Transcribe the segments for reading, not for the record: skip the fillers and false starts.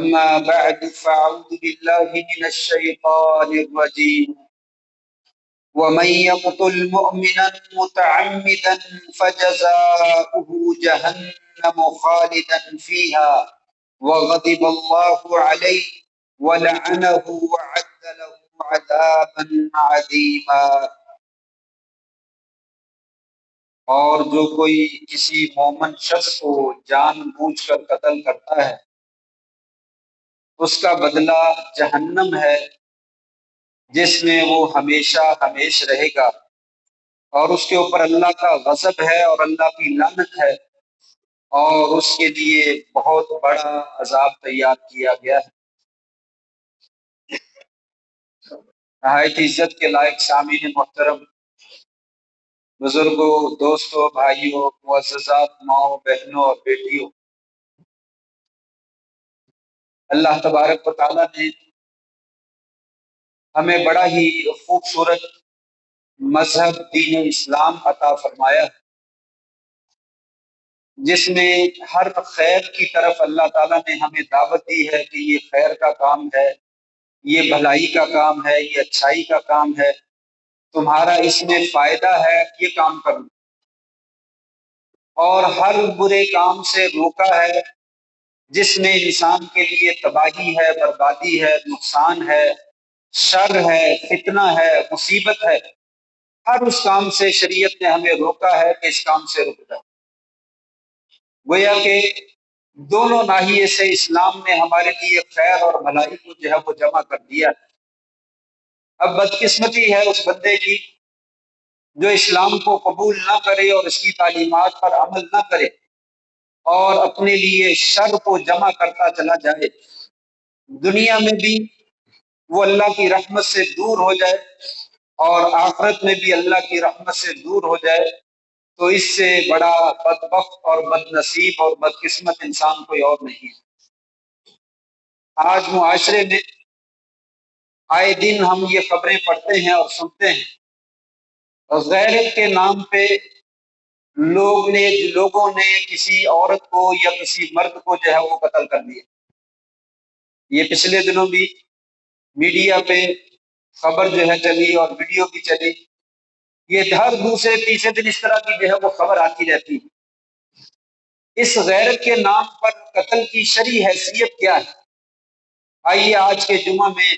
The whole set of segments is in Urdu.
أما بعد فأعوذ بالله من الشيطان الرجيم ومن يقتل مؤمنا متعمدا فجزاؤه جهنم خالدا فيها وغضب الله عليه ولعنه وعد له عذابا عظيما۔ اور جو کوئی کسی مومن شخص کو جان بوجھ کر قتل کرتا ہے اس کا بدلہ جہنم ہے جس میں وہ ہمیشہ ہمیش رہے گا، اور اس کے اوپر اللہ کا غضب ہے اور اللہ کی لعنت ہے، اور اس کے لیے بہت بڑا عذاب تیار کیا گیا ہے۔ نہایت عزت کے لائق سامعین محترم، بزرگوں، دوستوں، بھائیوں، معززات ماؤں، بہنوں اور بیٹیوں، اللہ تبارک و تعالیٰ نے ہمیں بڑا ہی خوبصورت مذہب دین اسلام عطا فرمایا ہے، جس میں ہر خیر کی طرف اللہ تعالیٰ نے ہمیں دعوت دی ہے کہ یہ خیر کا کام ہے، یہ بھلائی کا کام ہے، یہ اچھائی کا کام ہے، تمہارا اس میں فائدہ ہے، یہ کام کرو، اور ہر برے کام سے روکا ہے جس میں انسان کے لیے تباہی ہے، بربادی ہے، نقصان ہے، شر ہے، فتنہ ہے، مصیبت ہے۔ ہر اس کام سے شریعت نے ہمیں روکا ہے کہ اس کام سے رک جائے۔ گویا کہ دونوں ناحیے سے اسلام نے ہمارے لیے خیر اور بھلائی کو جو ہے وہ جمع کر دیا ہے۔ اب بدقسمتی ہے اس بندے کی جو اسلام کو قبول نہ کرے اور اس کی تعلیمات پر عمل نہ کرے اور اپنے لیے شر کو جمع کرتا چلا جائے، دنیا میں بھی وہ اللہ کی رحمت سے دور ہو جائے اور آخرت میں بھی اللہ کی رحمت سے دور ہو جائے، تو اس سے بڑا بدبخت اور بد نصیب اور بدقسمت انسان کوئی اور نہیں ہے۔ آج معاشرے میں آئے دن ہم یہ خبریں پڑھتے ہیں اور سنتے ہیں، اور غیرت کے نام پہ لوگوں نے کسی عورت کو یا کسی مرد کو جو ہے وہ قتل کر دیا۔ یہ پچھلے دنوں بھی میڈیا پہ خبر جو ہے چلی اور ویڈیو بھی چلی، یہ ہر دوسرے تیسرے دن اس طرح کی جو ہے وہ خبر آتی رہتی ہے۔ اس غیرت کے نام پر قتل کی شرعی حیثیت کیا ہے؟ آئیے آج کے جمعہ میں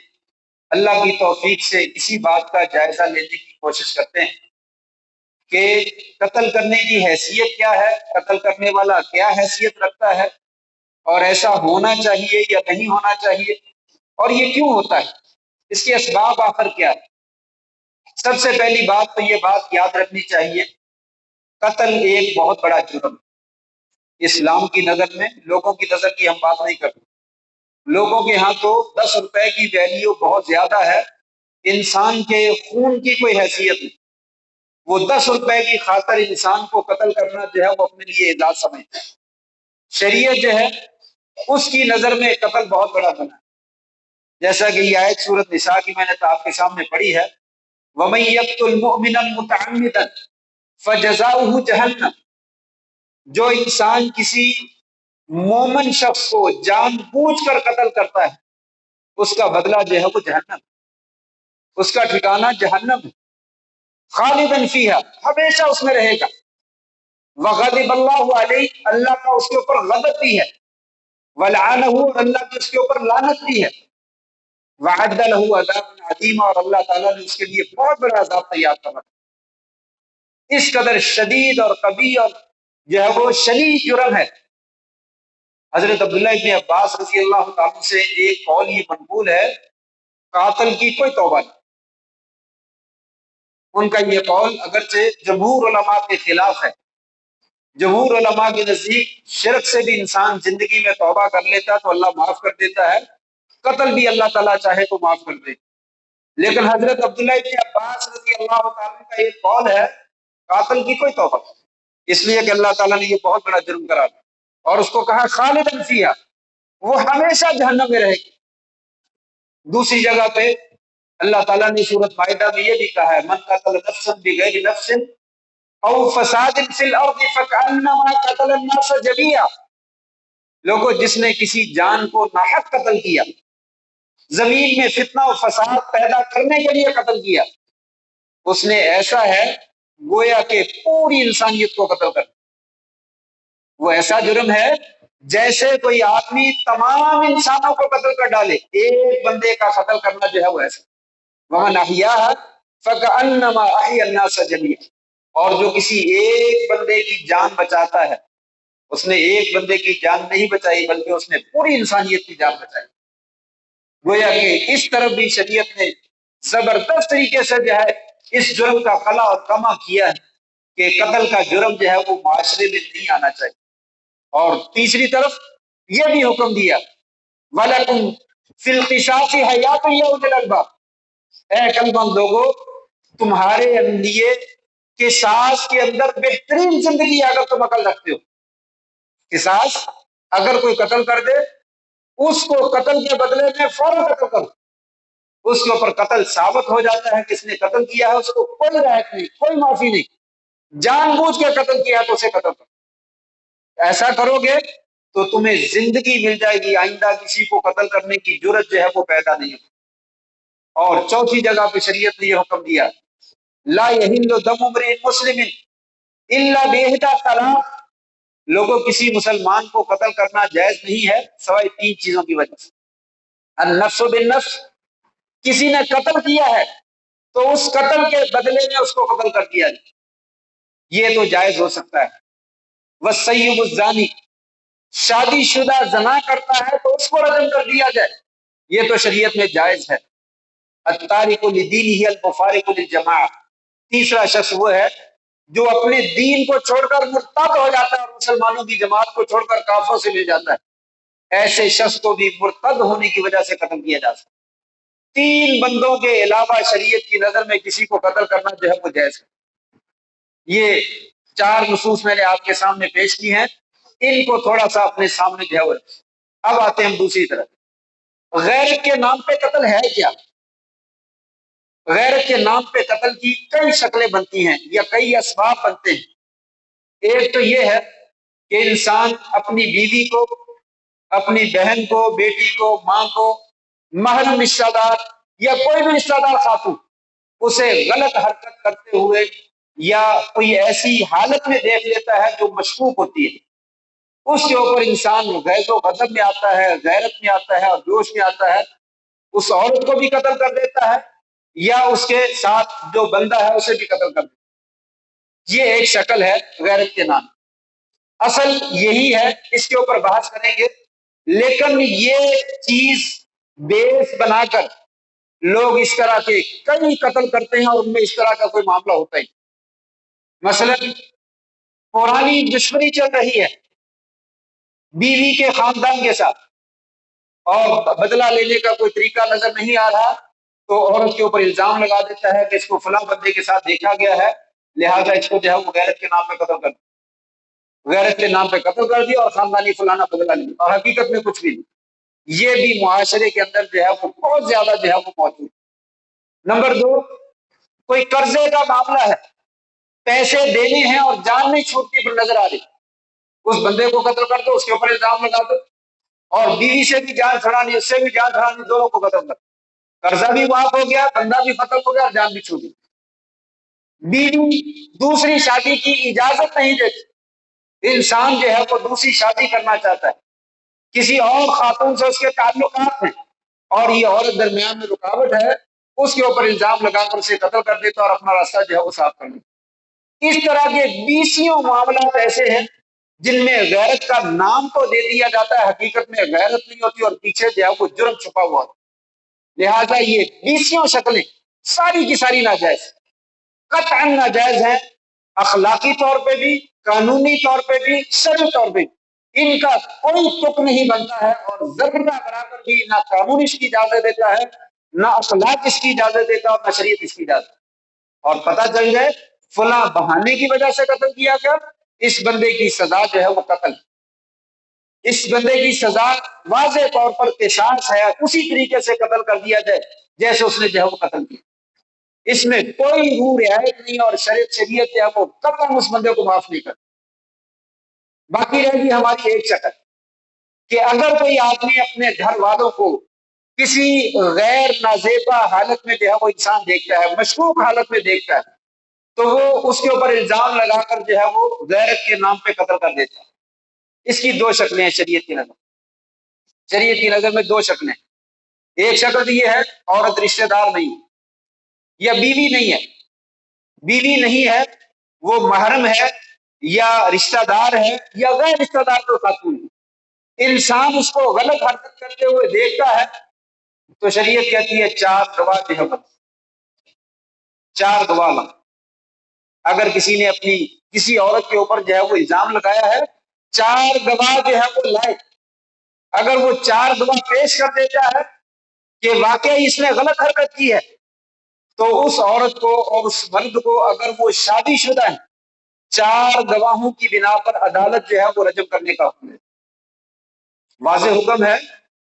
اللہ کی توفیق سے اسی بات کا جائزہ لینے کی کوشش کرتے ہیں کہ قتل کرنے کی حیثیت کیا ہے، قتل کرنے والا کیا حیثیت رکھتا ہے، اور ایسا ہونا چاہیے یا نہیں ہونا چاہیے، اور یہ کیوں ہوتا ہے، اس کے اسباب آخر کیا ہے۔ سب سے پہلی بات تو یہ بات یاد رکھنی چاہیے، قتل ایک بہت بڑا جرم ہے۔ اسلام کی نظر میں، لوگوں کی نظر کی ہم بات نہیں کرتے، لوگوں کے ہاں تو 10 روپے کی ویلیو بہت زیادہ ہے، انسان کے خون کی کوئی حیثیت نہیں۔ وہ 10 روپے کی خاطر انسان کو قتل کرنا جو ہے وہ اپنے لیے اعزاز سمجھتا ہے۔ شریعت جو ہے اس کی نظر میں قتل بہت بڑا گناہ ہے، جیسا کہ یہ آیت سورۃ نساء کی میں نے تو آپ کے سامنے پڑھی ہے، وَمَن يَقْتُلْ مُؤْمِنًا مُتَعَمِّدًا فَجَزَاؤُهُ جَهَنَّمُ۔ جو انسان کسی مومن شخص کو جان بوجھ کر قتل کرتا ہے اس کا بدلہ جو ہے وہ جہنم، اس کا ٹھکانہ جہنم ہے، خالداً فیہا، ہمیشہ اس میں رہے گا، وغضب اللہ علیہ، اللہ کا اس کے اوپر غضب بھی ہے، ولعنہ، اللہ کی اس کے اوپر لعنت بھی ہے، وعد لہ عذاب عظیم، اور اللہ تعالیٰ نے اس کے لیے بہت بڑا عذاب تیار کر رکھا۔ اس قدر شدید اور قبیح اور جو ہے وہ شنیع جرم ہے۔ حضرت عبداللہ ابن عباس رضی اللہ تعالیٰ سے ایک قول یہ منقول ہے، قاتل کی کوئی توبہ نہیں۔ ان کا یہ قول اگرچہ جمہور علماء کے خلاف ہے، جمہور علماء کے نزدیک شرک سے بھی انسان زندگی میں توبہ کر لیتا تو اللہ معاف کر دیتا ہے، قتل بھی اللہ تعالیٰ چاہے تو معاف کر دے، لیکن حضرت عبداللہ ابن عباس رضی اللہ تعالیٰ کا یہ قول ہے قاتل کی کوئی توبہ، اس لیے کہ اللہ تعالیٰ نے یہ بہت بڑا جرم کرا دیا اور اس کو کہا خالداً فیہا، وہ ہمیشہ جہنم میں رہے گی۔ دوسری جگہ پہ اللہ تعالیٰ نے سورۃ مائدہ میں یہ بھی کہا ہے، من قتل نفسا بغیر نفس او فساد فی الارض فکأنما قتل الناس جميعا، لوگوں جس نے کسی جان کو ناحق قتل کیا، زمین میں فتنہ و فساد پیدا کرنے کے لیے قتل کیا، اس نے ایسا ہے گویا کہ پوری انسانیت کو قتل کر، وہ ایسا جرم ہے جیسے کوئی آدمی تمام انسانوں کو قتل کر ڈالے، ایک بندے کا قتل کرنا جو ہے وہ ایسا۔ وَمَنْ أَحْيَاهَا فَكَأَنَّمَا أَحْيَا النَّاسَ جَمِيعًا، اور جو کسی ایک بندے کی جان بچاتا ہے، اس نے ایک بندے کی جان نہیں بچائی بلکہ اس نے پوری انسانیت کی جان بچائی۔ گویا کہ اس طرف بھی شریعت نے زبردست طریقے سے جو ہے اس جرم کا خلا اور کما کیا ہے کہ قتل کا جرم جو ہے وہ معاشرے میں نہیں آنا چاہیے۔ اور تیسری طرف یہ بھی حکم دیا وَلَكُمْ فِي الْقِصَاصِ حَيَاةٌ يَا أُولِي الْأَلْبَابِ، اے عقل مند لوگو، تمہارے لیے قصاص کے اندر بہترین زندگی ہے اگر تم عقل رکھتے ہو۔ قصاص، اگر کوئی قتل کر دے اس کو قتل کے بدلے میں فوراً قتل کرو، اس کے اوپر قتل ثابت ہو جاتا ہے کہ اس نے قتل کیا ہے، اس کو کوئی رعایت نہیں، کوئی معافی نہیں، جان بوجھ کے قتل کیا ہے تو اسے قتل کرو۔ ایسا کرو گے تو تمہیں زندگی مل جائے گی، آئندہ کسی کو قتل کرنے کی جرت جو ہے وہ پیدا نہیں ہوگی۔ اور چوتھی جگہ پہ شریعت نے یہ حکم دیا لا یحل دم امرئ مسلم الا باحدى ثلاث، لوگوں کسی مسلمان کو قتل کرنا جائز نہیں ہے سوائے تین چیزوں کی وجہ سے۔ النفس بالنفس، کسی نے قتل کیا ہے تو اس قتل کے بدلے میں اس کو قتل کر دیا جائے، یہ تو جائز ہو سکتا ہے۔ والسیب الزانی، شادی شدہ زنا کرتا ہے تو اس کو رجم کر دیا جائے، یہ تو شریعت میں جائز ہے۔ التارک لدینہ المفارق للجماعہ، تیسرا شخص وہ ہے جو اپنے دین کو چھوڑ کر مرتد ہو جاتا ہے اور مسلمانوں کی جماعت کو چھوڑ کر کافروں سے مل جاتا ہے، ایسے شخص کو بھی مرتد ہونے کی وجہ سے قتل کیا جا سکتا ہے۔ تین بندوں کے علاوہ شریعت کی نظر میں کسی کو قتل کرنا جو ہے وہ جائز ہے۔ یہ چار نصوص میں نے آپ کے سامنے پیش کی ہیں، ان کو تھوڑا سا اپنے سامنے جو ہے وہ رکھیں۔ اب آتے ہیں ہم دوسری طرف، غیرت کے نام پہ قتل ہے کیا؟ غیرت کے نام پہ قتل کی کئی شکلیں بنتی ہیں یا کئی اسباب بنتے ہیں۔ ایک تو یہ ہے کہ انسان اپنی بیوی کو، اپنی بہن کو، بیٹی کو، ماں کو، محرم رشتہ دار یا کوئی بھی رشتہ دار خاتون، اسے غلط حرکت کرتے ہوئے یا کوئی ایسی حالت میں دیکھ لیتا ہے جو مشکوک ہوتی ہے، اس کے اوپر انسان غیظ و غضب میں آتا ہے، غیرت میں آتا ہے اور جوش میں آتا ہے، اس عورت کو بھی قتل کر دیتا ہے یا اس کے ساتھ جو بندہ ہے اسے بھی قتل کر دیتا ہے۔ یہ ایک شکل ہے غیرت کے نام۔ اصل یہی ہے، اس کے اوپر بحث کریں گے، لیکن یہ چیز بیس بنا کر لوگ اس طرح کے کئی قتل کرتے ہیں اور ان میں اس طرح کا کوئی معاملہ ہوتا ہی۔ مثلا پرانی دشمنی چل رہی ہے بیوی کے خاندان کے ساتھ اور بدلہ لینے کا کوئی طریقہ نظر نہیں آ رہا تو عورت کے اوپر الزام لگا دیتا ہے کہ اس کو فلاں بندے کے ساتھ دیکھا گیا ہے، لہٰذا اس کو جو ہے وہ غیرت کے نام پہ قتل کر دیا، غیرت کے نام پہ قتل کر دیا اور خاندانی فلانا بدلہ لیا، اور حقیقت میں کچھ بھی نہیں۔ یہ بھی معاشرے کے اندر جو ہے وہ بہت زیادہ جو ہے وہ موجود ہے۔ نمبر دو، کوئی قرضے کا معاملہ ہے، پیسے دینے ہیں اور جان نہیں چھوٹتی پر نظر آ رہی، اس بندے کو قتل کر دو، اس کے اوپر الزام لگا دو، اور بیوی سے بھی جان چھڑانی، اس سے بھی جان چھڑانی، دونوں کو قتل کر دو، قرضہ بھی معاف ہو گیا، بندہ بھی ختم ہو گیا اور جان بھی چھوٹی۔ بیوی دوسری شادی کی اجازت نہیں دیتی، انسان جو ہے وہ دوسری شادی کرنا چاہتا ہے، کسی اور خاتون سے اس کے تعلقات ہیں اور یہ عورت درمیان میں رکاوٹ ہے، اس کے اوپر الزام لگا کر اسے قتل کر دیتا اور اپنا راستہ جو ہے وہ صاف کر دیتا۔ اس طرح کے بیسیوں معاملات ایسے ہیں جن میں غیرت کا نام تو دے دیا جاتا ہے، حقیقت میں غیرت نہیں ہوتی اور پیچھے جو ہے وہ جرم چھپا ہوا ہوتا ہے۔ لہٰذا یہ بیسیوں شکلیں ساری کی ساری ناجائز، قطعاً ناجائز ہیں، اخلاقی طور پہ بھی، قانونی طور پہ بھی، شرعی طور پہ بھی ان کا کوئی تک نہیں بنتا ہے، اور ذرہ برابر بھی نہ قانون اس کی اجازت دیتا ہے، نہ اخلاق اس کی اجازت دیتا اور نہ شریعت اس کی اجازت۔ اور پتہ چل جائے فلاں بہانے کی وجہ سے قتل کیا گیا، اس بندے کی سزا جو ہے وہ قتل، اس بندے کی سزا واضح طور پر قصاص ہے، اسی طریقے سے قتل کر دیا جائے جیسے اس نے جو ہے وہ قتل کیا، اس میں کوئی روح رعایت نہیں، اور شریعت جو ہے وہ قطعاً اس بندے کو معاف نہیں کرتی۔ باقی رہ گی ہماری ایک شکل، کہ اگر کوئی آدمی اپنے گھر والوں کو کسی غیر نازیبا حالت میں جو ہے وہ انسان دیکھتا ہے، مشکوک حالت میں دیکھتا ہے، تو وہ اس کے اوپر الزام لگا کر جو ہے وہ غیرت کے نام پہ قتل کر دیتا ہے۔ اس کی دو شکلیں ہیں شریعت کی نظر، شریعت کی نظر میں دو شکلیں۔ ایک شکل یہ ہے عورت رشتہ دار نہیں یا بیوی نہیں ہے، بیوی نہیں ہے، وہ محرم ہے یا رشتہ دار ہے یا غیر رشتہ دار تو خاتون ہے، انسان اس کو غلط حرکت کرتے ہوئے دیکھتا ہے تو شریعت کہتی ہے چار گواہ جو ہے، چار گواہ لاؤ۔ اگر کسی نے اپنی کسی عورت کے اوپر جو ہے وہ الزام لگایا ہے، چار گواہ جو ہے وہ لائے، اگر وہ چار گواہ پیش کر دیتا ہے کہ واقعی اس نے غلط حرکت کی ہے، تو اس عورت کو اور اس مرد کو اگر وہ شادی شدہ ہے، چار گواہوں کی بنا پر عدالت جو ہے وہ رجم کرنے کا حکم ہے، واضح حکم ہے۔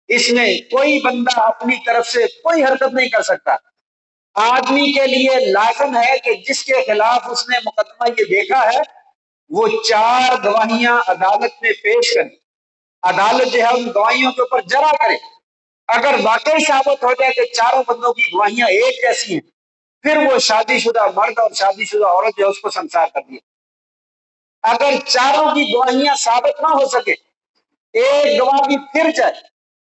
اس میں کوئی بندہ اپنی طرف سے کوئی حرکت نہیں کر سکتا۔ آدمی کے لیے لازم ہے کہ جس کے خلاف اس نے مقدمہ یہ دیکھا ہے وہ چار گواہیاں عدالت میں پیش کرے، عدالت جو ہے ان گواہیوں کے اوپر جرا کرے۔ اگر واقعی ثابت ہو جائے کہ چاروں بندوں کی گواہیاں ایک جیسی ہیں، پھر وہ شادی شدہ مرد اور شادی شدہ عورت جو ہے اس کو سنسار کر دیا۔ اگر چاروں کی گواہیاں ثابت نہ ہو سکے، ایک گواہ بھی پھر جائے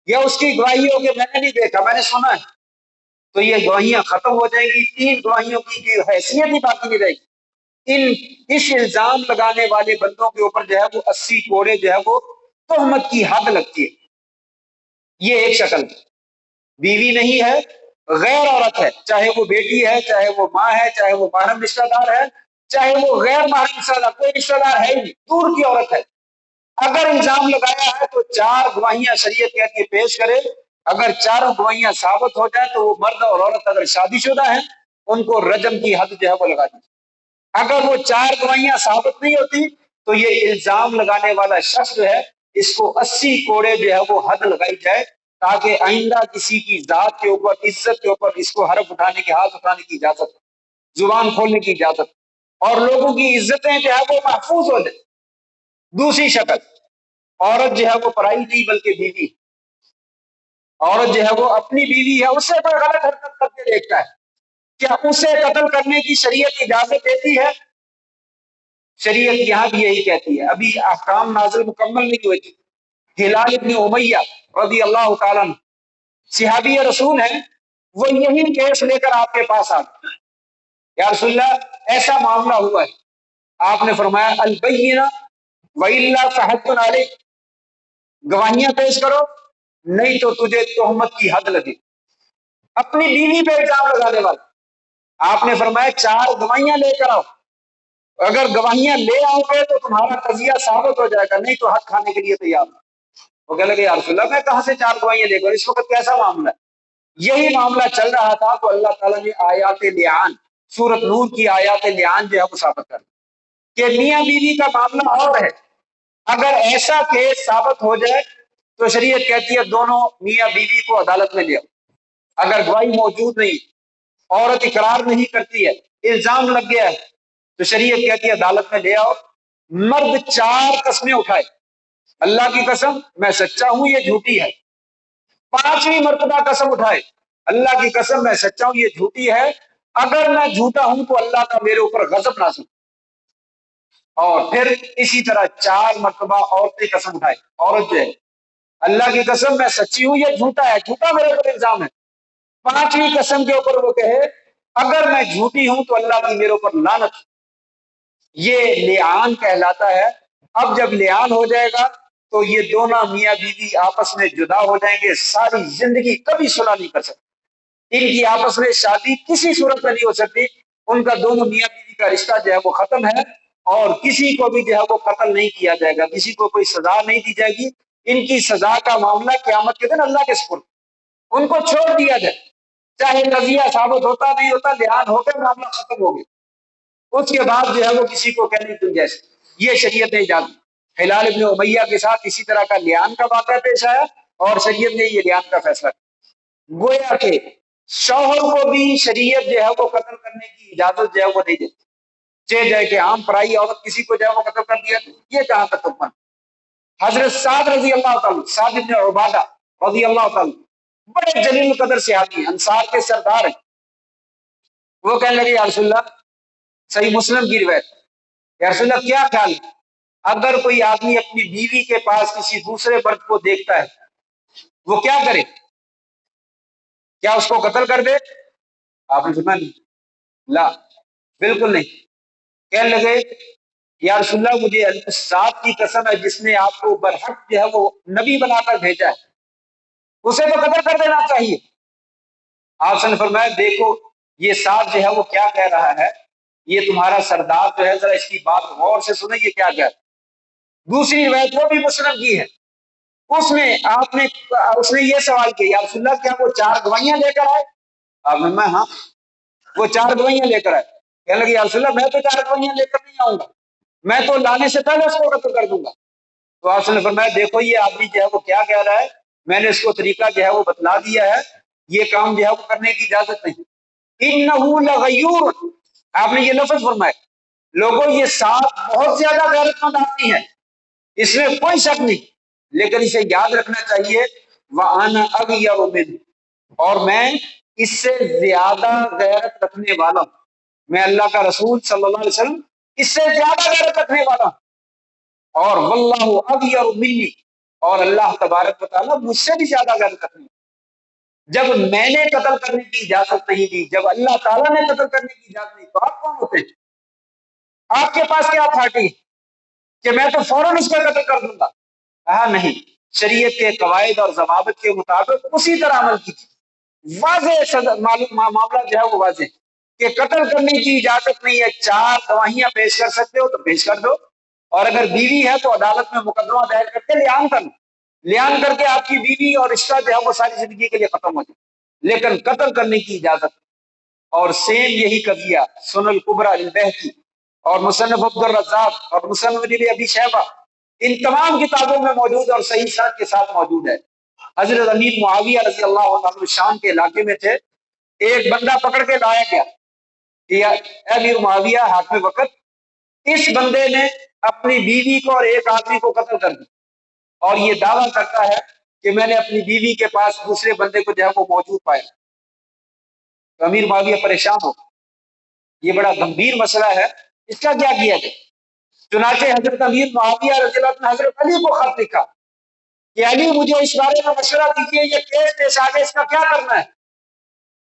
یا اس کی گواہی ہو کہ میں نے نہیں دیکھا میں نے سنا ہے، تو یہ گواہیاں ختم ہو جائیں گی، تین گواہیوں کی حیثیت ہی باقی نہیں رہے گی۔ اس الزام لگانے والے بندوں کے اوپر جو ہے وہ 80 کوڑے جو ہے وہ تہمت کی حد لگتی ہے۔ یہ ایک شکل ہے، بیوی نہیں ہے، غیر عورت ہے، چاہے وہ بیٹی ہے، چاہے وہ ماں ہے، چاہے وہ محرم رشتہ دار ہے، چاہے وہ غیر محرم رشتہ دار، کوئی رشتہ دار ہے ہی نہیں، دور کی عورت ہے۔ اگر الزام لگایا ہے تو چار گواہیاں شریعت کہتی ہے پیش کرے۔ اگر چاروں گواہیاں ثابت ہو جائے تو وہ مرد اور عورت اگر شادی شدہ ہیں ان کو رجم کی حد جو ہے وہ لگا دی۔ اگر وہ چار گواہیاں ثابت نہیں ہوتی تو یہ الزام لگانے والا شخص جو ہے اس کو 80 کوڑے جو ہے وہ حد لگائی جائے، تاکہ آئندہ کسی کی ذات کے اوپر، عزت کے اوپر اس کو حرف اٹھانے کی، ہاتھ اٹھانے کی اجازت، زبان کھولنے کی اجازت، اور لوگوں کی عزتیں جو ہے وہ محفوظ ہو جائے۔ دوسری شکل، عورت جو ہے وہ پرائی نہیں بلکہ بیوی، عورت جو ہے وہ اپنی بیوی ہے، اس سے کوئی غلط حرکت کر کے دیکھتا ہے، کیا اسے قتل کرنے کی شریعت اجازت دیتی ہے؟ شریعت یہاں بھی یہی کہتی ہے۔ ابھی احکام نازل مکمل نہیں ہوئے تھے۔ ہلال ابن امیہ رضی اللہ تعالیٰ عنہ صحابی رسول ہیں، وہ یہی کیس لے کر آپ کے پاس آ گئے، یا رسول اللہ ایسا معاملہ ہوا ہے۔ آپ نے فرمایا البینہ وَإِلَّا فَحَدٌّ عَلَيْكَ، گواہیاں پیش کرو نہیں تو تجھے تہمت کی حد لگے۔ اپنی بیوی پہ الزام لگانے والا، آپ نے فرمایا چار گواہیاں لے کر آؤ، اگر گواہیاں لے آؤ گے تو تمہارا قضیہ ثابت ہو جائے گا، نہیں تو حد کھانے کے لیے تیار۔ وہ کہنے لگے یا رسول اللہ میں کہاں سے چار گواہیاں لے کر، اس وقت کیسا معاملہ ہے؟ یہی معاملہ چل رہا تھا تو اللہ تعالیٰ نے آیات لعان، سورۃ نور کی آیات لعان جو ہے وہ ثابت کر کہ میاں بیوی کا معاملہ اور ہے۔ اگر ایسا کیس ثابت ہو جائے تو شریعت کہتی ہے دونوں میاں بیوی کو عدالت میں لے آؤ۔ اگر گواہی موجود نہیں، عورت اقرار نہیں کرتی ہے، الزام لگ گیا ہے، تو شریعت کہتی ہے عدالت میں لے آؤ۔ مرد چار قسمیں اٹھائے، اللہ کی قسم میں سچا ہوں یہ جھوٹی ہے، پانچویں مرتبہ قسم اٹھائے، اللہ کی قسم میں سچا ہوں یہ جھوٹی ہے، اگر میں جھوٹا ہوں تو اللہ کا میرے اوپر غضب نازل۔ اور پھر اسی طرح چار مرتبہ عورتیں قسم اٹھائے، عورت جو ہے اللہ کی قسم میں سچی ہوں یہ جھوٹا ہے، جھوٹا میرے اوپر الزام ہے۔ پانچویں قسم کے اوپر وہ کہے اگر میں جھوٹی ہوں تو اللہ کی میرے اوپر لعنت۔ یہ لعان کہلاتا ہے۔ اب جب لعان ہو جائے گا تو یہ دونوں میاں بیوی آپس میں جدا ہو جائیں گے، ساری زندگی کبھی صلح نہیں کر سکتے، ان کی آپس میں شادی کسی صورت میں نہیں ہو سکتی، ان کا دونوں میاں بیوی کا رشتہ جو ہے وہ ختم ہے، اور کسی کو بھی جو ہے وہ قتل نہیں کیا جائے گا، کسی کو کوئی سزا نہیں دی جائے گی۔ ان کی سزا کا معاملہ قیامت کے دن اللہ کے سپرد، ان کو چھوڑ دیا جائے، چاہے قضیہ ثابت ہوتا نہیں ہوتا، لعان ہو کے معاملہ ختم ہو گیا، اس کے بعد جو ہے وہ کسی کو کہنے کی گنجائش۔ یہ شریعت نے اجازت۔ ہلال ابن امیہ کے ساتھ اسی طرح کا لعان کا واقعہ پیش آیا اور شریعت نے یہ لعان کا فیصلہ کیا۔ گویا کہ شوہر کو بھی شریعت جو ہے وہ قتل کرنے کی اجازت جو ہے وہ نہیں دیتی۔ چہ جائے کہ عام پرائی عورت کسی کو جو ہے وہ قتل کر دیا، یہ کہاں کا تہمت؟ حضرت سعد رضی اللہ تعالیٰ، سعد بن عبادہ رضی اللہ تعالیٰ، بڑے جلیل قدر صحابی، انصار کے سردار ہیں، وہ کہنے لگے یا رسول اللہ، صحیح مسلم کی روایت، یا رسول اللہ کیا خیال ہے اگر کوئی آدمی اپنی بیوی کے پاس کسی دوسرے مرد کو دیکھتا ہے وہ کیا کرے؟ کیا اس کو قتل کر دے؟ آپ نے فرمایا نہیں، لا بالکل نہیں۔ کہنے لگے یا رسول اللہ مجھے اس ذات کی قسم ہے جس نے آپ کو برحق جو ہے وہ نبی بنا کر بھیجا ہے، اسے تو قتل کر دینا چاہیے۔ آپ نے فرمایا دیکھو یہ ساتھ جو ہے وہ کیا کہہ رہا ہے، یہ تمہارا سردار جو ہے ذرا اس کی بات غور سے سنیں، یہ کیا کہہ رہا ہے۔ دوسری روایت وہ بھی مسلم کی ہے، اس میں اس نے یہ سوال کیا یا رسول اللہ کیا وہ 4 گواہیاں لے کر آئے؟ آپ نے میں ہاں وہ 4 گواہیاں لے کر آئے۔ کہنے لگے یا رسول اللہ میں تو 4 گواہیاں لے کر نہیں آؤں گا، میں تو لانے سے پہلے اس کو قتل کر دوں گا۔ تو آپ نے فرمایا دیکھو یہ آدمی جو ہے وہ کیا کہہ رہا ہے، میں نے اس کو طریقہ جو ہے وہ بتلا دیا ہے، یہ کام جو ہے وہ کرنے کی اجازت نہیں۔ انہ لغیور، آپ نے یہ لفظ فرمایا، لوگوں یہ ساتھ بہت زیادہ غیرت مند آدمی ہے، اس میں کوئی شک نہیں، لیکن اسے یاد رکھنا چاہیے وَأَنَا أَغْيَرُ مِنْهُ، اور میں اس سے زیادہ غیرت رکھنے والا ہوں، میں اللہ کا رسول صلی اللہ علیہ وسلم اس سے زیادہ غیرت رکھنے والا ہوں، اور واللہ اغیر منی، اور اللہ تبارک و تعالیٰ مجھ سے بھی زیادہ غیرت رکھنے والا۔ جب میں نے قتل کرنے کی اجازت نہیں دی، جب اللہ تعالیٰ نے قتل کرنے کی اجازت نہیں، تو آپ کون ہوتے ہیں؟ آپ کے پاس کیا اتھارٹی ہے کہ میں تو فوراً اس کا قتل کر دوں گا؟ کہا نہیں، شریعت کے قواعد اور ضوابط کے مطابق اسی طرح عمل کیجیے۔ واضح معاملہ جو ہے وہ واضح کہ قتل کرنے کی اجازت نہیں ہے، 4 گواہیاں پیش کر سکتے ہو تو پیش کر دو، اور اگر بیوی ہے تو عدالت میں مقدمہ دائر کر کے لیان کر لو، لیان کر کے آپ کی بیوی اور رشتہ جو ہے وہ ساری زندگی کے لیے ختم ہو جائے، لیکن قتل کرنے کی اجازت۔ اور سیم یہی قضیہ سنن الکبریٰ للبیہقی اور مصنف عبد الرزاق اور مصنف ابن ابی شیبہ، ان تمام کتابوں میں موجود اور صحیح سند کے ساتھ موجود ہے۔ حضرت امیر معاویہ رضی اللہ عنہ شام کے علاقے میں تھے، ایک بندہ پکڑ کے لایا گیا کہ اے امیر معاویہ حاکم وقت، اس بندے نے اپنی بیوی کو اور ایک آدمی کو قتل کر دیا، اور یہ دعویٰ کرتا ہے کہ میں نے اپنی بیوی کے پاس دوسرے بندے کو جو ہے وہ موجود پایا۔ تو امیر معاویہ پریشان ہو، یہ بڑا گمبھیر مسئلہ ہے، اس کا کیا کیا جائے؟ چنانچہ حضرت امیر معاویہ رضی اللہ عنہ نے حضرت علی کو خط لکھا کہ علی مجھے اس بارے میں مشورہ دیجیے، یہ کیس پیش آگے اس کا کیا کرنا ہے؟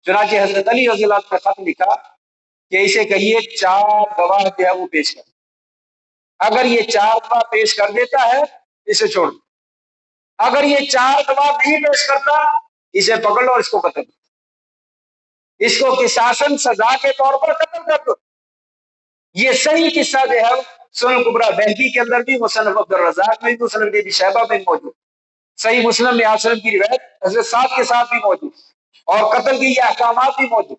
چنانچہ حضرت علی رضی اللہ عنہ نے خط لکھا کہ اسے کہیے 4 گواہ جو ہے وہ پیش کر، اگر یہ 4 گواہ پیش کر دیتا ہے اسے چھوڑ دو، اگر یہ 4 گواہ نہیں پیش کرتا اسے پکڑ لو اور اس کو قتل دو، اس کو قصاصاً سزا کے طور پر قتل کر دو۔ یہ صحیح قصہ جو ہے سنن الکبریٰ بہقی کے اندر بھی، مصنف عبد الرزاق میں بھی، مصنف ابن ابی شیبہ میں موجود، صحیح مسلم میں آپ کی روایت حضرت سعد کے ساتھ بھی موجود، اور قتل کے یہ احکامات بھی موجود۔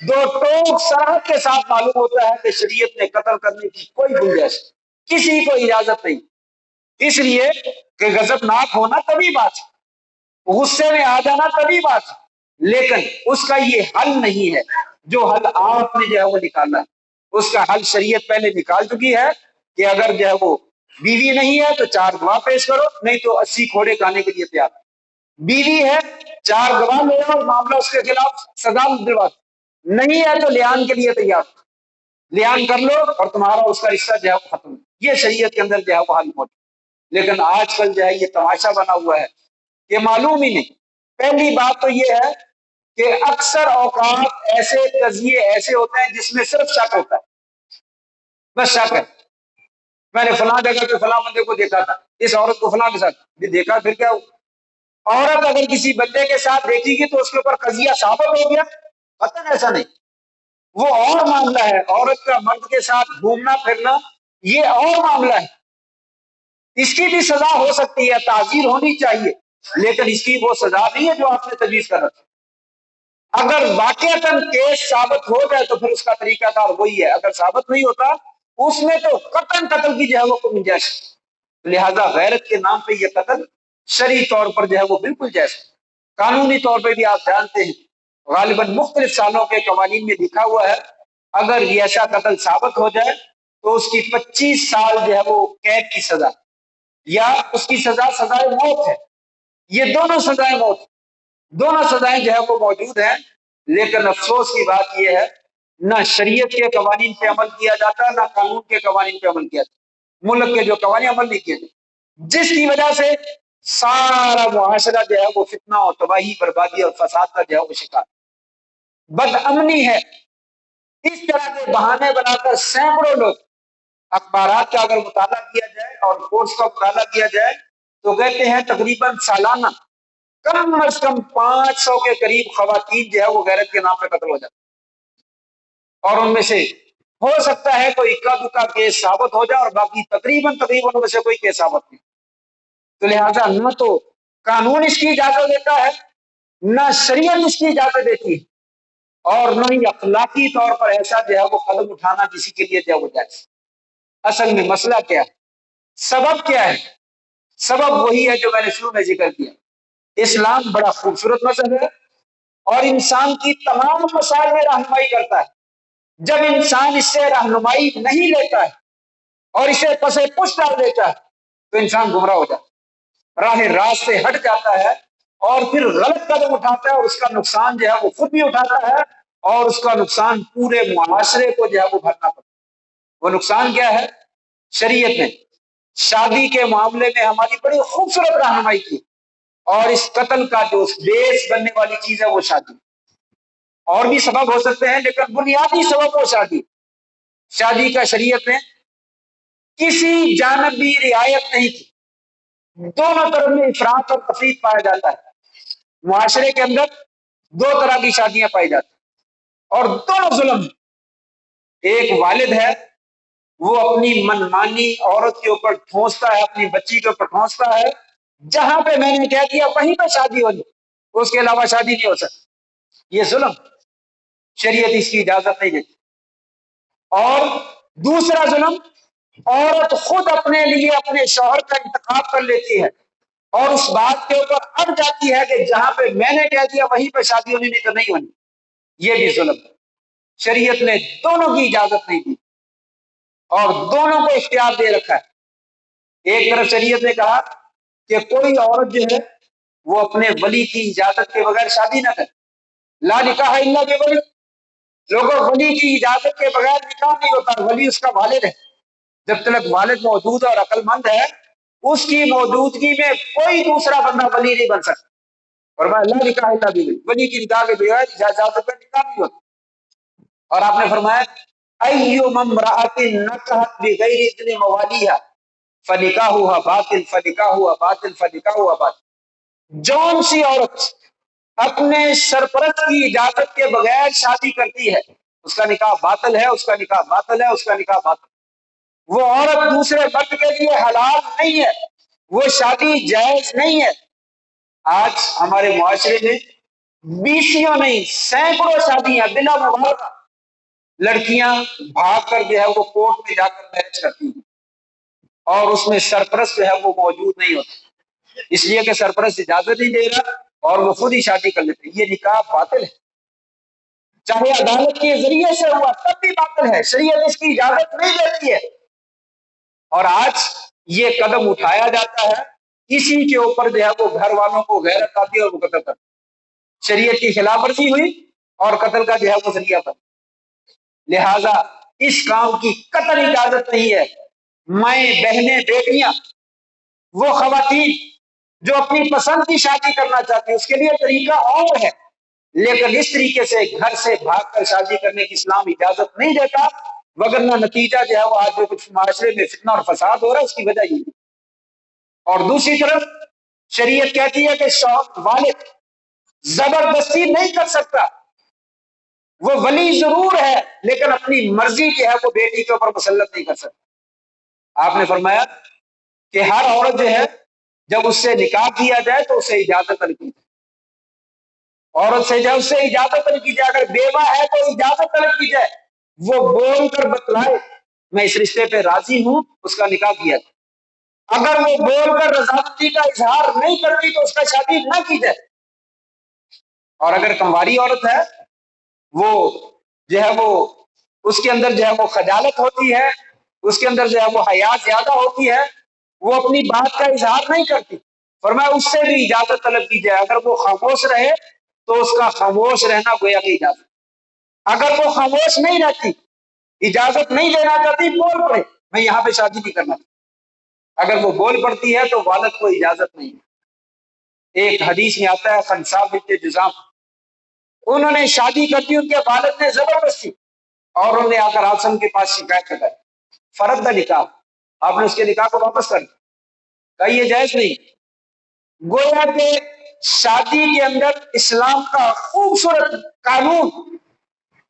دو ٹوک صراحت کے ساتھ معلوم ہوتا ہے کہ شریعت نے قتل کرنے کی کوئی گنجائش، کسی کو اجازت نہیں، اس لیے کہ غضبناک ہونا طبیعی بات ہے، غصے میں آ جانا طبیعی بات ہے، لیکن اس کا یہ حل نہیں ہے جو حل آپ نے جو ہے وہ نکالا ہے۔ اس کا حل شریعت پہلے نکال چکی ہے کہ اگر جو ہے وہ بیوی نہیں ہے تو 4 گواہ پیش کرو، نہیں تو 80 کھوڑے کھانے کے لیے تیار۔ بیوی ہے 4 گواہ لے اور معاملہ اس کے خلاف سزا دلوا، نہیں ہے تو لیان کے لیے تیار، لیان کر لو اور تمہارا اس کا رشتہ جو ہے وہ ختم۔ یہ شریعت کے اندر جو ہے وہ حل موجود، لیکن آج کل جو ہے یہ تماشا بنا ہوا ہے کہ معلوم ہی نہیں۔ پہلی بات تو یہ ہے کہ اکثر اوقات ایسے قضیے ایسے ہوتے ہیں جس میں صرف شک ہوتا ہے، بس شک ہے، میں نے فلاں جگہ پہ فلاں بندے کو دیکھا تھا، اس عورت کو فلاں کے ساتھ دیکھا، پھر کیا ہوا؟ عورت اگر کسی بندے کے ساتھ دیکھی گی تو اس کے اوپر قضیہ ثابت ہو گیا، پتہ ایسا نہیں، وہ اور معاملہ ہے۔ عورت کا مرد کے ساتھ گھومنا پھرنا یہ اور معاملہ ہے، اس کی بھی سزا ہو سکتی ہے، تعزیر ہونی چاہیے، لیکن اس کی وہ سزا نہیں ہے جو آپ نے تجویز کر رکھی۔ اگر واقعتاً کیس ثابت ہو جائے تو پھر اس کا طریقہ کار وہی ہے، اگر ثابت نہیں ہوتا اس میں تو قتل کی جو ہے وہ گنجائش، لہذا غیرت کے نام پہ یہ قتل شرعی طور پر جو ہے وہ بالکل جائز، قانونی طور پہ بھی آپ جانتے ہیں غالباً مختلف سالوں کے قوانین میں لکھا ہوا ہے اگر یہ ایسا قتل ثابت ہو جائے تو اس کی 25 سال جو ہے وہ قید کی سزا، یا اس کی سزا سزائے موت ہے. یہ دونوں سزائیں موت، دونوں سزائیں جو ہے وہ موجود ہیں. لیکن افسوس کی بات یہ ہے نہ شریعت کے قوانین پہ عمل کیا جاتا، نہ قانون کے قوانین پہ عمل کیا جاتا. ملک کے جو قوانین عمل نہیں کیے جاتے، جس کی وجہ سے سارا معاشرہ جو ہے وہ فتنہ اور تباہی، بربادی اور فساد کا جو ہے وہ شکار، بد امنی ہے. اس طرح کے بہانے بنا کر سینکڑوں لوگ، اخبارات کا اگر مطالعہ کیا جائے اور کورس کا مطالعہ کیا جائے تو کہتے ہیں تقریباً سالانہ کم از کم 500 کے قریب خواتین جو ہے وہ غیرت کے نام پہ قتل ہو جاتی، اور ان میں سے ہو سکتا ہے کوئی اکا دکا کیس ثابت ہو جائے اور باقی تقریباً ان میں سے کوئی کیس ثابت نہیں. تو لہذا نہ تو قانون اس کی اجازت دیتا ہے، نہ شریعت اس کی اجازت دیتی ہے، اور نہ ہی اخلاقی طور پر ایسا جو ہے وہ قدم اٹھانا کسی کے لیے جو ہے وہ جائز. اصل میں مسئلہ کیا ہے؟ سبب کیا ہے؟ سبب وہی ہے جو میں نے شروع میں ذکر کیا. اسلام بڑا خوبصورت مذہب ہے اور انسان کی تمام مسائل میں رہنمائی کرتا ہے. جب انسان اس سے رہنمائی نہیں لیتا ہے اور اسے پسے پش ڈال دیتا ہے تو انسان گمراہ ہو جاتا ہے، راہ راست سے ہٹ جاتا ہے اور پھر غلط قدم اٹھاتا ہے، اور اس کا نقصان جو ہے وہ خود بھی اٹھاتا ہے اور اس کا نقصان پورے معاشرے کو جو ہے وہ بھرنا پڑتا ہے. وہ نقصان کیا ہے؟ شریعت نے شادی کے معاملے میں ہماری بڑی خوبصورت رہنمائی کی، اور اس قتل کا جو بیس بننے والی چیز ہے وہ شادی. اور بھی سبب ہو سکتے ہیں لیکن بنیادی سبب وہ شادی. شادی کا شریعت نے کسی جانب بھی رعایت نہیں کی. دونوں طرف میں افراط اور تفریط پایا جاتا ہے. معاشرے کے اندر دو طرح کی شادیاں پائی جاتی ہیں اور دونوں ظلم. ایک والد ہے، وہ اپنی منمانی عورت کے اوپر ٹھونستا ہے، اپنی بچی کے اوپر ٹھونستا ہے، جہاں پہ میں نے کہہ دیا وہیں پہ شادی ہو جائے، اس کے علاوہ شادی نہیں ہو سکتی. یہ ظلم، شریعت اس کی اجازت نہیں دیتی. اور دوسرا ظلم، عورت خود اپنے لیے اپنے شوہر کا انتخاب کر لیتی ہے اور اس بات کے اوپر اڑ جاتی ہے کہ جہاں پہ میں نے کہہ دیا وہیں پہ شادی ہونی، نہیں تو نہیں ہونی. یہ بھی ظلم ہے. شریعت نے دونوں کی اجازت نہیں دی اور دونوں کو اختیار دے رکھا ہے. ایک طرف شریعت نے کہا کہ کوئی عورت جو ہے وہ اپنے ولی کی اجازت کے بغیر شادی نہ کرے. لا نکاح الا بولی. لوگوں، ولی کی اجازت کے بغیر نکاح نہیں ہوتا. ولی اس کا والد ہے. جب تک والد موجود اور عقل مند ہے، اس کی موجودگی میں کوئی دوسرا بندہ ولی نہیں بن سکتا. فرمایا لا نکاح الا بولی، ولی کی نکاح کے بغیر اجازت کا نکاح نہیں ہوتا. اور آپ نے فرمایا ایوم امرأۃ نکحت بغیر اذن موالیہا فنکاحها باطل فنکاحها باطل فنکاحها باطل. جون سی عورت اپنے سرپرست کی اجازت کے بغیر شادی کرتی ہے، اس کا نکاح باطل ہے، اس کا نکاح باطل ہے، اس کا نکاح باطل. وہ عورت دوسرے مرد کے لیے حلال نہیں ہے، وہ شادی جائز نہیں ہے. آج ہمارے معاشرے میں بیسیوں نہیں سینکڑوں شادیاں بلا مبالغہ لڑکیاں بھاگ کر جو ہے وہ کورٹ میں جا کر میرج کرتی ہیں، اور اس میں سرپرست جو ہے وہ موجود نہیں ہوتا، اس لیے کہ سرپرست اجازت نہیں دے رہا اور وہ خود ہی شادی کر لیتے. یہ نکاح باطل ہے، چاہے عدالت کے ذریعے سے ہوا تب بھی باطل ہے. شریعت اس کی اجازت نہیں دیتی ہے، اور آج یہ قدم اٹھایا جاتا ہے. اسی کے اوپر جو ہے وہ گھر والوں کو غیرت آتی ہے اور وہ قتل کرتے. شریعت کی خلاف ورزی ہوئی اور قتل کا جو ہے وہ ذریعہ بنا. لہذا اس کام کی قطعی اجازت نہیں ہے. مائیں، بہنیں، بیٹیاں، وہ خواتین جو اپنی پسند کی شادی کرنا چاہتی ہیں، اس کے لیے طریقہ اور ہے، لیکن اس طریقے سے گھر سے بھاگ کر شادی کرنے کی اسلام اجازت نہیں دیتا. وگرنہ نتیجہ جو ہے وہ آج جو کچھ معاشرے میں فتنہ اور فساد ہو رہا ہے اس کی وجہ یہ ہے. اور دوسری طرف شریعت کہتی ہے کہ والد زبردستی نہیں کر سکتا. وہ ولی ضرور ہے لیکن اپنی مرضی جو ہے وہ بیٹی کے اوپر مسلط نہیں کر سکتا. آپ نے فرمایا کہ ہر عورت جو ہے جب اس سے نکاح کیا جائے تو اسے اجازت طلب کی جائے. عورت سے جب اس سے اجازت طلب کی جائے، اگر بیوہ ہے تو اجازت طلب کی جائے، وہ بول کر بتلائے میں اس رشتے پہ راضی ہوں، اس کا نکاح کیا جائے. اگر وہ بول کر رضامندی کا اظہار نہیں کرتی تو اس کا شادی نہ کی جائے. اور اگر کنواری عورت ہے، وہ جو ہے وہ اس کے اندر جو ہے وہ خجالت ہوتی ہے، اس کے اندر جو ہے وہ حیا زیادہ ہوتی ہے، وہ اپنی بات کا اظہار نہیں کرتی، فرمایا اس سے بھی اجازت طلب کی جائے، اگر وہ خاموش رہے تو اس کا خاموش رہنا گویا کہ اجازت، اگر وہ خاموش نہیں رہتی، اجازت نہیں دینا چاہتی، بول پڑے میں یہاں پہ شادی نہیں کرنا، اگر وہ بول پڑتی ہے تو والد کو اجازت نہیں ہے۔ ایک حدیث میں آتا ہے خنسا بنت جزام، انہوں نے شادی کر دی، ان کے والد نے زبردستی، اور انہوں نے آ کر آسم کے پاس شکایت لگائی، فرد نکاح، آپ نے اس کے نکاح کو واپس کر دیا، کہا یہ جائز نہیں۔ گویا کہ شادی کے اندر اسلام کا خوبصورت قانون،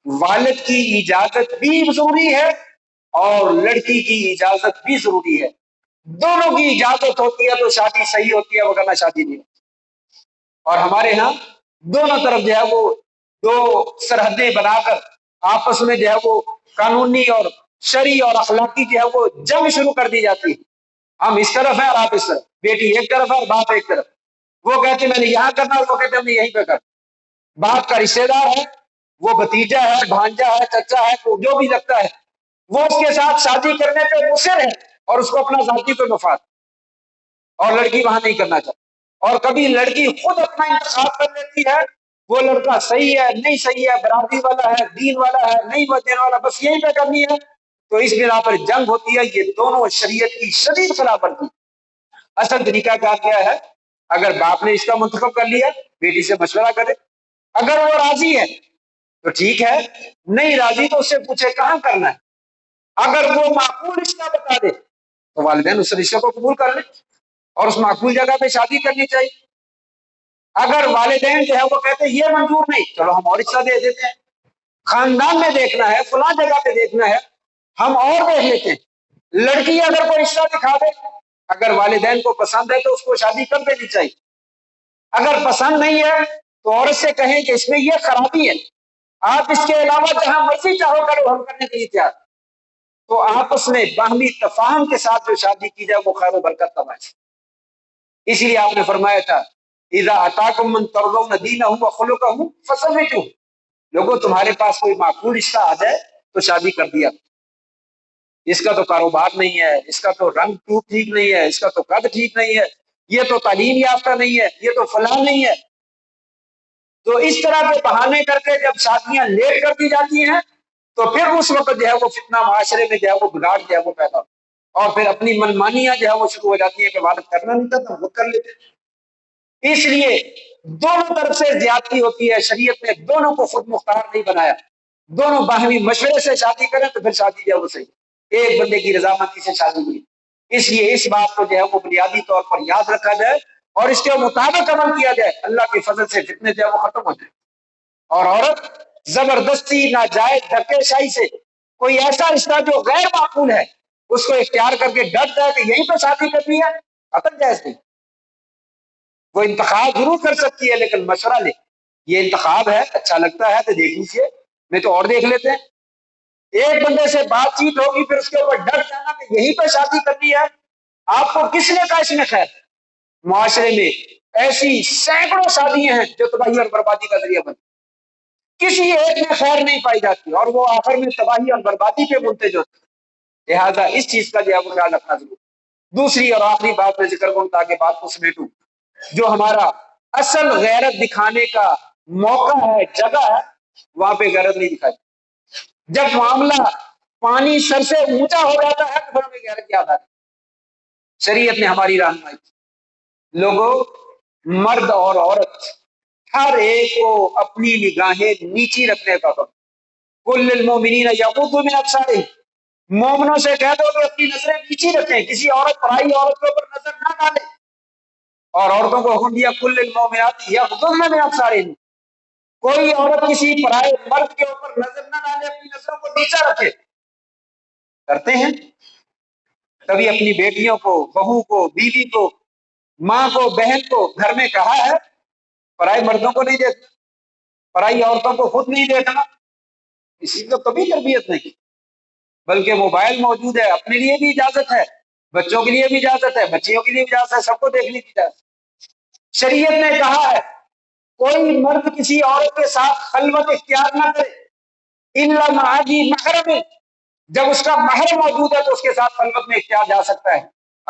والد کی اجازت بھی ضروری ہے اور لڑکی کی اجازت بھی ضروری ہے، دونوں کی اجازت ہوتی ہے تو شادی صحیح ہوتی ہے، وگرنہ شادی نہیں ہوتی۔ اور ہمارے ہاں دونوں طرف جو ہے وہ دو سرحدیں بنا کر آپس میں جو ہے وہ قانونی اور شرعی اور اخلاقی جو ہے وہ جنگ شروع کر دی جاتی ہے، ہم اس طرف ہیں اور آپ اس طرف، بیٹی ایک طرف ہے اور باپ ایک طرف، وہ کہتے میں نے یہاں کرنا اور وہ کہتے ہم نے یہیں پہ کرنا، باپ کا رشتے دار ہے، وہ بھتیجا ہے، بھانجا ہے، چچا ہے، جو بھی لگتا ہے، وہ اس کے ساتھ شادی کرنے پہ مصر ہے اور اس کو اپنا ذاتی کوئی مفاد، اور لڑکی وہاں نہیں کرنا چاہتی، اور کبھی لڑکی خود اپنا انتخاب کر لیتی ہے، وہ لڑکا صحیح ہے نہیں صحیح ہے، برادری والا ہے، دین والا ہے نہیں دین والا، بس یہیں پہ کرنی ہے، تو اس بنا پر جنگ ہوتی ہے۔ یہ دونوں شریعت کی شدید خلاف ورزی۔ اصل طریقہ کیا ہے، اگر باپ نے اس کا منتخب کر لیا، بیٹی سے مشورہ کرے، اگر وہ راضی ہے تو ٹھیک ہے، نہیں راضی تو اس سے پوچھے کہاں کرنا ہے، اگر وہ معقول رشتہ بتا دے تو والدین اس رشتے کو قبول کر لیں اور اس معقول جگہ پہ شادی کرنی چاہیے۔ اگر والدین جو ہے وہ کہتے ہیں یہ منظور نہیں، چلو ہم اور رشتہ دے دیتے ہیں، خاندان میں دیکھنا ہے، فلاں جگہ پہ دیکھنا ہے، ہم اور دیکھ لیتے ہیں۔ لڑکی اگر کوئی رشتہ دکھا دے، اگر والدین کو پسند ہے تو اس کو شادی کر دینی چاہیے، اگر پسند نہیں ہے تو عورت سے کہیں کہ اس میں یہ خرابی ہے، آپ اس کے علاوہ جہاں مرضی چاہو کرو، ہم کرنے کے لیے تیار، تو آپس میں باہمی تفاہم کے ساتھ جو شادی کی جائے وہ خیر و برکت کا باعث۔ اسی لیے آپ نے فرمایا تھا اذا اتاکم من ترضون دینہ وخلقہ فزوجوہ، لوگوں تمہارے پاس کوئی معقول رشتہ آ جائے تو شادی کر دیا، اس کا تو کاروبار نہیں ہے، اس کا تو رنگ ٹوپ ٹھیک نہیں ہے، اس کا تو قد ٹھیک نہیں ہے، یہ تو تعلیم یافتہ نہیں ہے، یہ تو فلاں نہیں ہے، تو اس طرح کے بہانے کر کے جب شادیاں لیٹ کر دی جاتی ہیں تو پھر اس وقت جو ہے وہ فتنہ معاشرے میں جو ہے وہ بگاڑ جو ہے وہ پیدا ہوتا ہے، اور پھر اپنی منمانیاں جو ہے وہ شروع ہو جاتی ہیں کہ والد کرنا نہیں تھا تو خود کر لیتے۔ اس لیے دونوں طرف سے زیادتی ہوتی ہے، شریعت نے دونوں کو خود مختار نہیں بنایا، دونوں باہمی مشورے سے شادی کریں تو پھر شادی جو ہے وہ صحیح، ایک بندے کی رضامندی سے شادی ہوئی۔ اس لیے اس بات کو جو ہے وہ بنیادی طور پر یاد رکھا جائے اور اس کے مطابق عمل کیا جائے، اللہ کے فضل سے فتنے جو ہے وہ ختم ہو جائے، اور عورت زبردستی ناجائز دھکے شاہی سے کوئی ایسا رشتہ جو غیر معقول ہے اس کو اختیار کر کے ڈر جائے کہ یہیں پہ شادی کرنی ہے، قطعاً جائز نہیں۔ وہ انتخاب ضرور کر سکتی ہے لیکن مشورہ لے، یہ انتخاب ہے، اچھا لگتا ہے تو دیکھ لیجیے، نہیں تو اور دیکھ لیتے ہیں۔ ایک بندے سے بات چیت ہوگی پھر اس کے اوپر ڈر جانا کہ یہیں پہ شادی کرنی ہے، آپ کو کس نے کہا اس میں خیر؟ معاشرے میں ایسی سینکڑوں شادیاں ہیں جو تباہی اور بربادی کا ذریعہ بنتی، کسی ایک میں خیر نہیں پائی جاتی اور وہ آخر میں تباہی اور بربادی پہ منتج ہوتی، لہٰذا اس چیز کا جو ہے وہ خیال رکھنا ضرور۔ دوسری اور آخری بات میں ذکر کروں تاکہ بات کو سمیٹوں، جو ہمارا اصل غیرت دکھانے کا موقع ہے، جگہ ہے، وہاں پہ غیرت نہیں دکھائی۔ جب معاملہ پانی سر سے اونچا ہو جاتا ہے تو پھر ہمیں غیرت یاد آتی۔ شریعت نے ہماری رہنمائی کی، لوگوں مرد اور عورت ہر ایک کو اپنی نگاہیں نیچی رکھنے کا حکم، کل للمؤمنین یغضوا من ابصارہم، مومنوں سے کہہ دو کہ اپنی نظریں نیچی رکھیں، کسی عورت پرائی عورت کے اوپر نظر نہ ڈالیں، اور عورتوں کو حکم دیا کل للمؤمنات یغضضن من ابصارہن، کوئی عورت کسی پرائے مرد کے اوپر نظر نہ ڈالے، اپنی نظروں کو نیچا رکھے۔ کرتے ہیں کبھی اپنی بیٹیوں کو، بہو کو، بیوی کو، ماں کو، بہن کو گھر میں کہا ہے پرائے مردوں کو نہیں دیکھنا، پرائی عورتوں کو خود نہیں دیکھنا؟ اسی کو کبھی تربیت نہیں کی، بلکہ موبائل موجود ہے، اپنے لیے بھی اجازت ہے، بچوں کے لیے بھی اجازت ہے، بچیوں کے لیے بھی اجازت ہے، سب کو دیکھنے کی اجازت۔ شریعت نے کہا ہے کوئی مرد کسی عورت کے ساتھ خلوت اختیار نہ کرے الا مع ذی محرم، جب اس کا محرم موجود ہے تو اس کے ساتھ خلوت میں اختیار جا سکتا ہے،